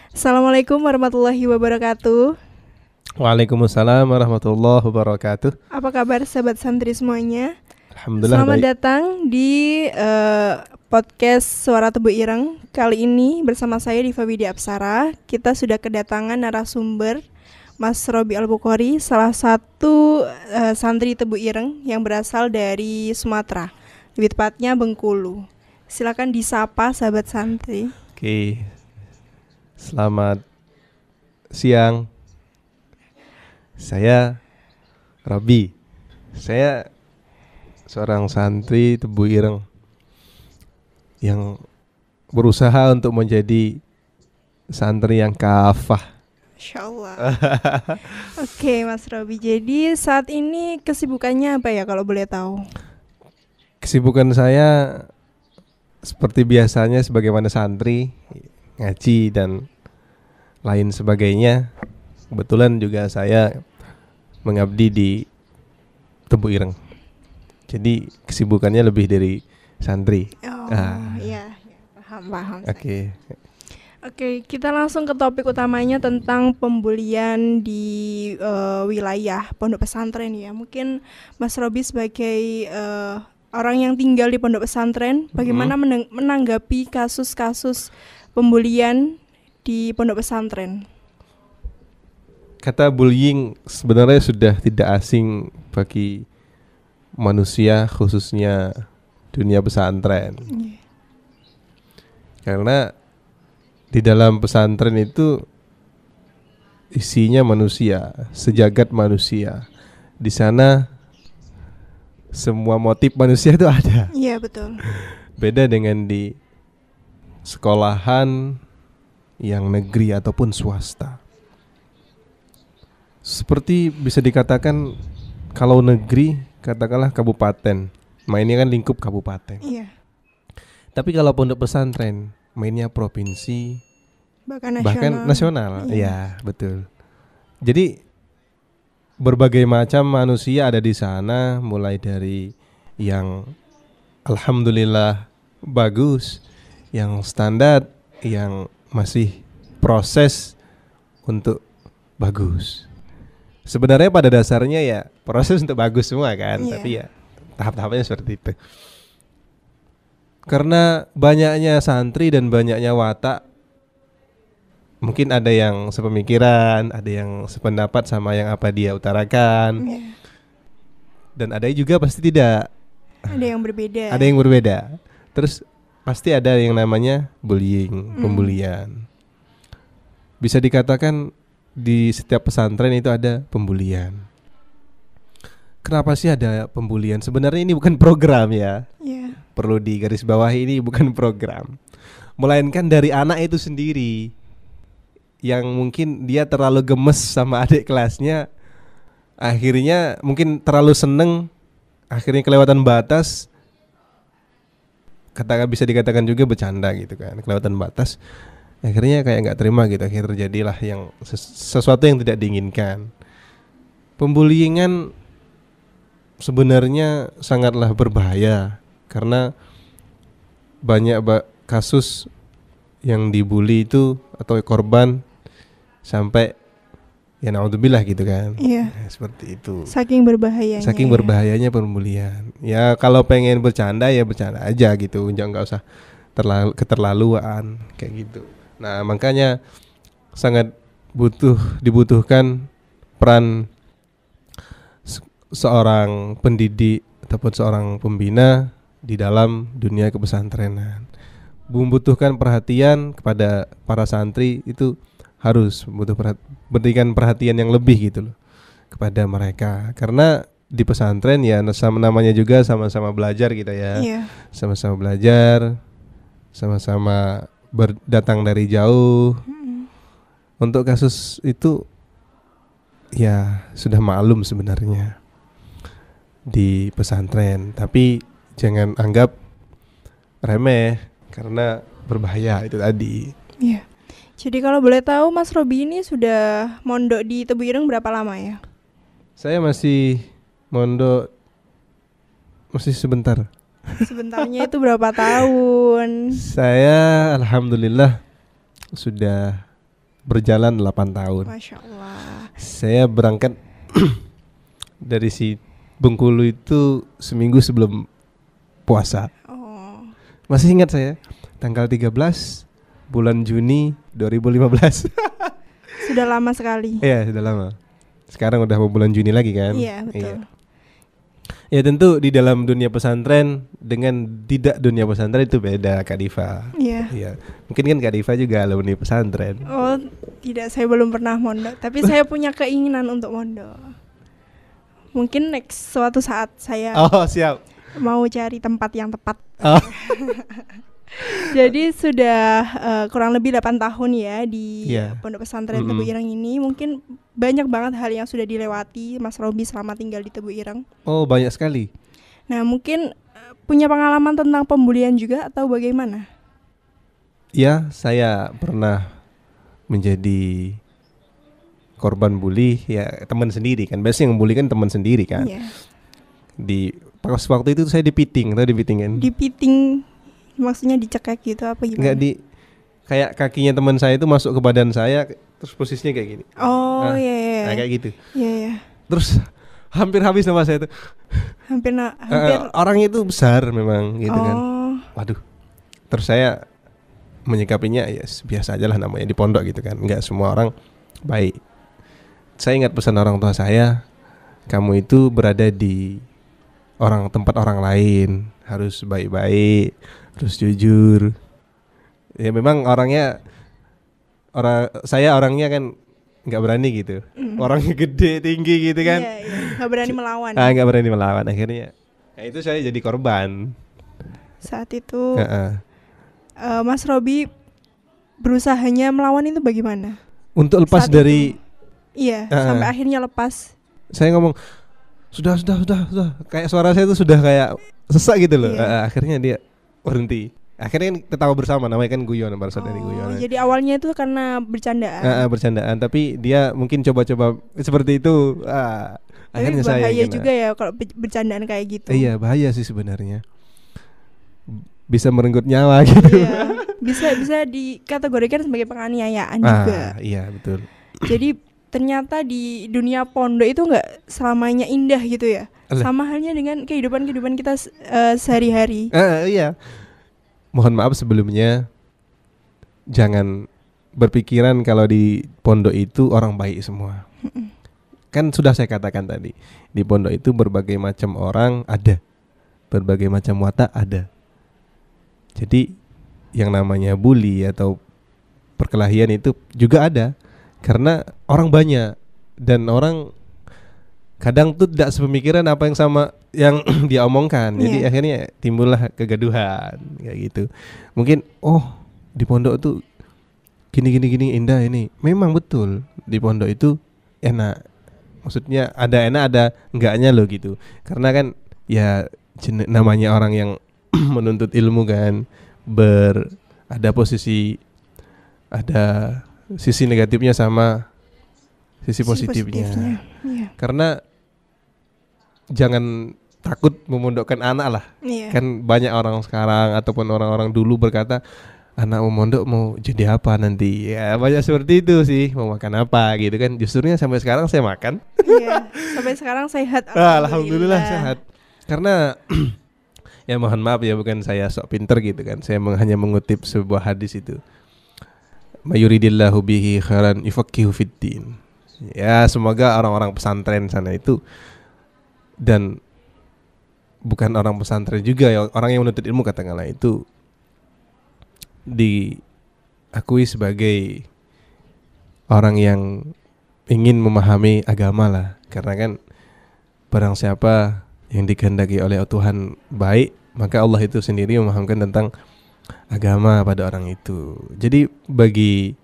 Assalamualaikum warahmatullahi wabarakatuh. Waalaikumsalam warahmatullahi wabarakatuh. Apa kabar sahabat santri semuanya? Alhamdulillah Selamat baik. datang di podcast Suara Tebu Ireng. Kali ini bersama saya Diva Widya Apsara. Kita sudah kedatangan narasumber Mas Robi Al-Bukhari, salah satu santri Tebu Ireng yang berasal dari Sumatera, lebih tepatnya Bengkulu. Silakan disapa sahabat santri. Oke. Selamat siang. Saya Robi. Saya seorang santri Tebu Ireng yang berusaha untuk menjadi santri yang kafah. Insyaallah. Oke, Mas Robi. Jadi saat ini kesibukannya apa ya kalau boleh tahu? Kesibukan saya seperti biasanya sebagaimana santri, ngaji dan lain sebagainya. Kebetulan juga saya mengabdi di Tebu Ireng. Jadi kesibukannya lebih dari santri. Iya, paham. Oke. Oke, kita langsung ke topik utamanya tentang pembulian di wilayah pondok pesantren ya. Mungkin Mas Robi sebagai orang yang tinggal di pondok pesantren, bagaimana menanggapi kasus-kasus pembulian di pondok pesantren? Kata bullying sebenarnya sudah tidak asing bagi manusia, khususnya dunia pesantren. Karena di dalam pesantren itu isinya manusia, sejagat manusia. Di sana semua motif manusia itu ada. Iya, betul. Beda dengan di sekolahan yang negeri ataupun swasta. Seperti bisa dikatakan kalau negeri katakanlah kabupaten, mainnya kan lingkup kabupaten. Iya. Tapi kalau pondok pesantren mainnya provinsi, bahkan nasional. Iya. Ya, betul. Jadi berbagai macam manusia ada di sana, mulai dari yang alhamdulillah bagus, yang standar, yang masih proses untuk bagus. Sebenarnya pada dasarnya ya proses untuk bagus semua kan, tapi ya tahap-tahapnya seperti itu. Karena banyaknya santri dan banyaknya watak, mungkin ada yang sepemikiran, ada yang sependapat sama yang apa dia utarakan, dan ada juga pasti tidak. Ada yang berbeda. Ada yang berbeda. Terus pasti ada yang namanya bullying, pembulian. Bisa dikatakan di setiap pesantren itu ada pembulian. Kenapa sih ada pembulian? Sebenarnya ini bukan program ya. Perlu digarisbawahi, ini bukan program, melainkan dari anak itu sendiri yang mungkin dia terlalu gemes sama adik kelasnya, akhirnya mungkin terlalu seneng, akhirnya kelewatan batas. Katakan bisa dikatakan juga bercanda gitu kan, kelewatan batas, akhirnya kayak nggak terima gitu, akhirnya terjadilah yang sesuatu yang tidak diinginkan. Pembuliingan sebenarnya sangatlah berbahaya karena banyak kasus yang dibully itu atau korban sampai ya naudzubillah gitu kan. Seperti itu. Saking berbahayanya. Saking berbahayanya pembulian. Ya kalau pengen bercanda ya bercanda aja gitu, jangan nggak usah keterlaluan kayak gitu. Nah makanya sangat dibutuhkan peran seorang pendidik ataupun seorang pembina di dalam dunia kepesantrenan. Membutuhkan perhatian kepada para santri, itu harus berikan perhatian yang lebih gitu loh kepada mereka. Karena di pesantren ya sama namanya juga sama-sama belajar kita ya. Sama-sama belajar, sama-sama datang dari jauh. Untuk kasus itu ya sudah maklum sebenarnya di pesantren, tapi jangan anggap remeh karena berbahaya itu tadi. Iya. Jadi kalau boleh tahu Mas Robi ini sudah mondok di Tebu Ireng berapa lama ya? Saya masih mondok masih sebentar. Sebentarnya itu berapa tahun? Saya alhamdulillah sudah berjalan 8 tahun. Masya Allah. Saya berangkat dari si Bengkulu itu seminggu sebelum puasa. Oh. Masih ingat saya, tanggal 13 bulan Juni 2015. Sudah lama sekali. Iya, sudah lama. Sekarang udah mau bulan Juni lagi kan? Iya, betul. Ya tentu di dalam dunia pesantren dengan tidak dunia pesantren itu beda, Kak Diva. Iya. Iya. Mungkin kan Kak Diva juga alumni pesantren. Oh, tidak, saya belum pernah mondok, tapi saya punya keinginan untuk mondok. Mungkin next suatu saat saya Oh, siap. mau cari tempat yang tepat. Oh. Jadi sudah kurang lebih 8 tahun ya di Iya. Pondok Pesantren Tebu Ireng ini. Mungkin banyak banget hal yang sudah dilewati Mas Robi selama tinggal di Tebu Ireng. Oh, banyak sekali. Nah, mungkin punya pengalaman tentang pembulian juga atau bagaimana? Ya, saya pernah menjadi korban bully, ya teman sendiri kan. Biasanya yang bully kan teman sendiri kan. Iya. Di pas waktu itu saya dipiting, tahu dipiting kan? Dipiting maksudnya dicekek gitu apa gimana? Enggak, kayak kakinya teman saya itu masuk ke badan saya, terus posisinya kayak gini. Oh, iya. Nah, kayak gitu. Iya. Terus hampir habis nama saya itu. Hampir Orangnya itu besar memang gitu kan. Waduh. Terus saya menyikapinya ya biasa aja lah, namanya di pondok gitu kan. Enggak semua orang baik. Saya ingat pesan orang tua saya, kamu itu berada di tempat orang lain, harus baik-baik, harus jujur. Ya memang saya orangnya kan nggak berani gitu. Orangnya gede, tinggi gitu kan. Iya. Nggak berani melawan. Nggak berani melawan. Akhirnya ya itu saya jadi korban. Saat itu Mas Robi berusahanya melawan itu bagaimana? Untuk lepas Saat dari itu. Iya, sampai akhirnya lepas. Saya ngomong sudah. Kayak suara saya itu sudah kayak sesak gitu loh. Iya. Akhirnya dia berhenti. Akhirnya kan ketawa bersama, namanya kan guyon, barusan dari guyon. Jadi awalnya itu karena bercandaan. Bercandaan, tapi dia mungkin coba-coba seperti itu. Akhirnya bahaya saya juga ya kalau bercandaan kayak gitu. Iya, bahaya sih sebenarnya. Bisa merenggut nyawa gitu. Iya. Bisa dikategorikan sebagai penganiayaan juga. Iya, betul. Jadi ternyata di dunia pondok itu nggak selamanya indah gitu ya. Sama halnya dengan kehidupan kita sehari-hari. Iya. Mohon maaf sebelumnya, jangan berpikiran kalau di pondok itu orang baik semua. Kan sudah saya katakan tadi, di pondok itu berbagai macam orang ada, berbagai macam watak ada. Jadi yang namanya bully atau perkelahian itu juga ada, karena orang banyak dan orang kadang tuh tidak sepemikiran apa yang sama yang dia omongkan. Jadi akhirnya timbullah kegaduhan kayak gitu. Mungkin di pondok tuh gini indah ini. Memang betul di pondok itu enak. Maksudnya ada enak ada enggaknya loh gitu. Karena kan ya namanya orang yang menuntut ilmu kan, ada sisi negatifnya sama sisi positifnya. Iya. Karena jangan takut memondokkan anak lah. Iya. Kan banyak orang sekarang ataupun orang-orang dulu berkata, anak mau mondok mau jadi apa nanti. Ya banyak seperti itu sih, mau makan apa gitu kan. Justrunya sampai sekarang saya makan. Iya, sampai sekarang sehat. Alhamdulillah sehat. Karena ya mohon maaf ya, bukan saya sok pinter gitu kan. Saya hanya mengutip sebuah hadis itu. Mayuridillahu bihi khairan yufaqihu fiddin. Ya semoga orang-orang pesantren sana itu, dan bukan orang pesantren juga ya, orang yang menuntut ilmu katakanlah itu, diakui sebagai orang yang ingin memahami agama lah. Karena kan barang siapa yang dikehendaki oleh Tuhan baik, maka Allah itu sendiri memahamkan tentang agama pada orang itu. Jadi bagi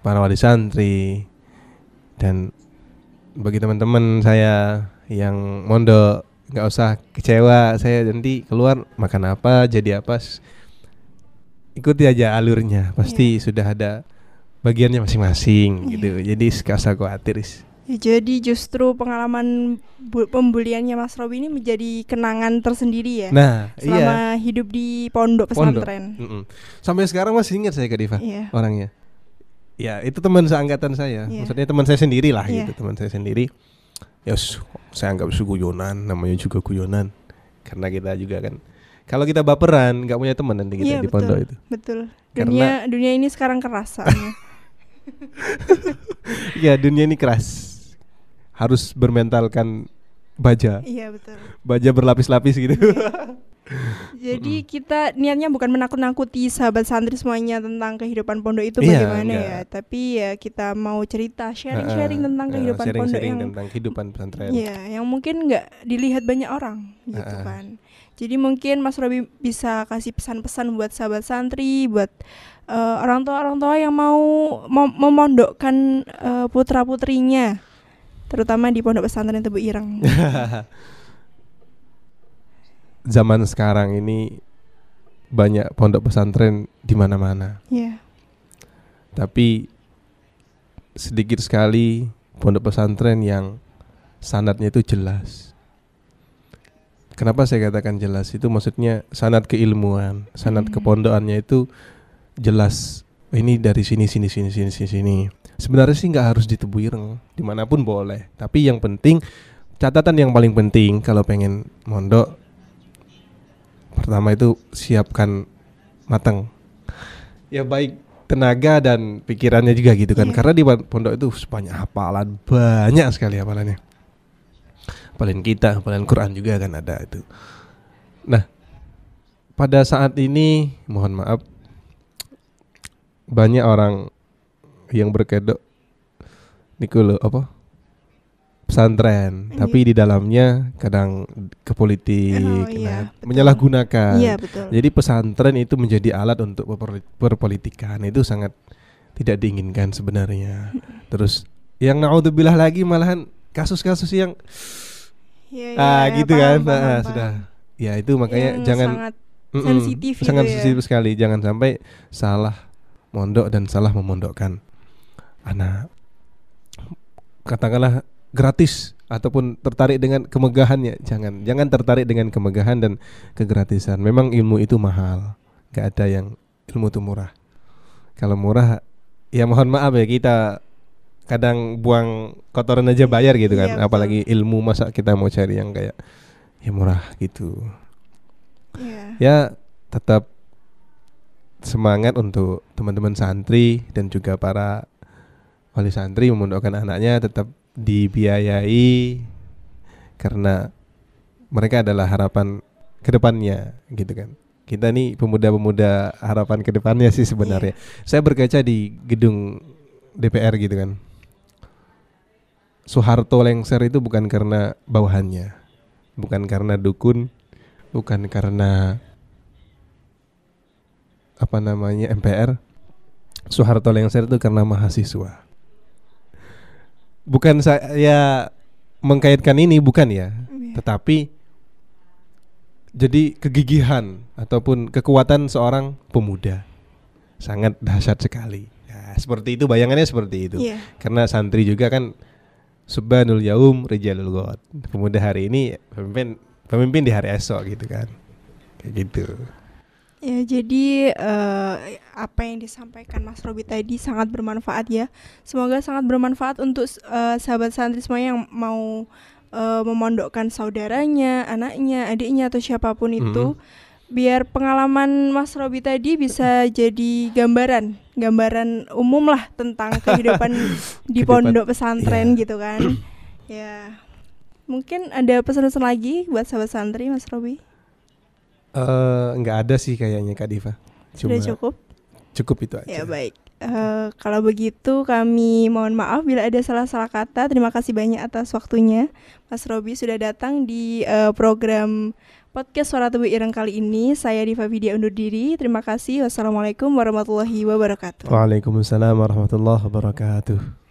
para wali santri dan bagi teman-teman saya yang mondok, nggak usah kecewa. Saya nanti keluar makan apa, jadi apa, ikuti aja alurnya. Pasti sudah ada bagiannya masing-masing gitu. Jadi nggak usah khawatir. Ya, jadi justru pengalaman pembuliannya Mas Robi ini menjadi kenangan tersendiri ya. Nah, selama hidup di pondok pesantren. Sampai sekarang masih ingat saya Kak Diva, orangnya. Ya itu teman seangkatan saya, maksudnya teman saya sendiri lah gitu, teman saya sendiri. Ya saya anggap itu guyonan, namanya juga guyonan. Karena kita juga kan, kalau kita baperan nggak punya teman nanti kita di pondok itu. Betul. Karena dunia ini sekarang keras soalnya. Ya dunia ini keras, harus bermentalkan baja. Iya betul. Baja berlapis-lapis gitu. Jadi kita niatnya bukan menakut-nakuti sahabat santri semuanya tentang kehidupan pondok itu bagaimana ya, tapi ya kita mau cerita sharing tentang kehidupan pondok yang tentang kehidupan pesantren. Ya, yang mungkin nggak dilihat banyak orang gitu kan. Jadi mungkin Mas Robi bisa kasih pesan-pesan buat sahabat santri, buat orang tua yang mau memondokkan putra-putrinya, terutama di Pondok Pesantren Tebu Ireng. Zaman sekarang ini banyak pondok pesantren di mana-mana. Iya. Tapi sedikit sekali pondok pesantren yang sanadnya itu jelas. Kenapa saya katakan jelas? Itu maksudnya sanad keilmuan, sanad kepondokannya itu jelas. Ini dari sini. Sebenarnya sih nggak harus di Tebu Ireng, dimanapun boleh. Tapi yang penting, catatan yang paling penting kalau pengen mondok, pertama itu siapkan matang. Ya baik tenaga dan pikirannya juga gitu kan. Karena di pondok itu banyak hafalan, banyak sekali hafalannya. Hafalin kita, hafalin Quran juga kan ada itu. Nah, pada saat ini mohon maaf banyak orang yang berkedok niku apa? Pesantren, tapi di dalamnya kadang ke politik, menyalahgunakan. Jadi pesantren itu menjadi alat untuk berpolitikan, itu sangat tidak diinginkan sebenarnya. Terus yang naudzubillah lagi malahan kasus-kasus yang gitu kan, sudah. Ya itu makanya yang jangan sensitif sekali, jangan sampai salah mondok dan salah memondokkan anak. Katakanlah gratis ataupun tertarik dengan kemegahannya, jangan tertarik dengan kemegahan dan kegratisan. Memang ilmu itu mahal, gak ada yang ilmu itu murah. Kalau murah ya mohon maaf ya, kita kadang buang kotoran aja bayar gitu kan. Apalagi ilmu, masa kita mau cari yang kayak ya murah gitu. Ya tetap semangat untuk teman-teman santri dan juga para wali santri memondokkan anaknya, tetap dibiayai karena mereka adalah harapan kedepannya gitu kan. Kita nih pemuda-pemuda harapan kedepannya sih sebenarnya. Saya berkaca di gedung DPR gitu kan, Soeharto lengser itu bukan karena bawahannya, bukan karena dukun, bukan karena MPR. Soeharto lengser itu karena mahasiswa. Bukan saya mengkaitkan ini, bukan ya, tetapi jadi kegigihan ataupun kekuatan seorang pemuda sangat dahsyat sekali. Ya, seperti itu, bayangannya seperti itu. Karena santri juga kan subhanul yaum rijalul ghad. Pemuda hari ini pemimpin di hari esok gitu kan. Kayak gitu. Ya, jadi apa yang disampaikan Mas Robi tadi sangat bermanfaat ya. Semoga sangat bermanfaat untuk sahabat santri semuanya yang mau memondokkan saudaranya, anaknya, adiknya atau siapapun itu. Biar pengalaman Mas Robi tadi bisa jadi gambaran umum lah tentang kehidupan di pondok pesantren gitu kan. Ya, mungkin ada pesan-pesan lagi buat sahabat santri Mas Robi? Nggak ada sih kayaknya Kak Diva. Sudah cukup itu aja. Ya baik, kalau begitu kami mohon maaf bila ada salah-salah kata. Terima kasih banyak atas waktunya Mas Robi sudah datang di program podcast Suara Tebu Ireng kali ini. Saya Diva Vidya undur diri. Terima kasih. Wassalamualaikum warahmatullahi wabarakatuh. Waalaikumsalam warahmatullahi wabarakatuh.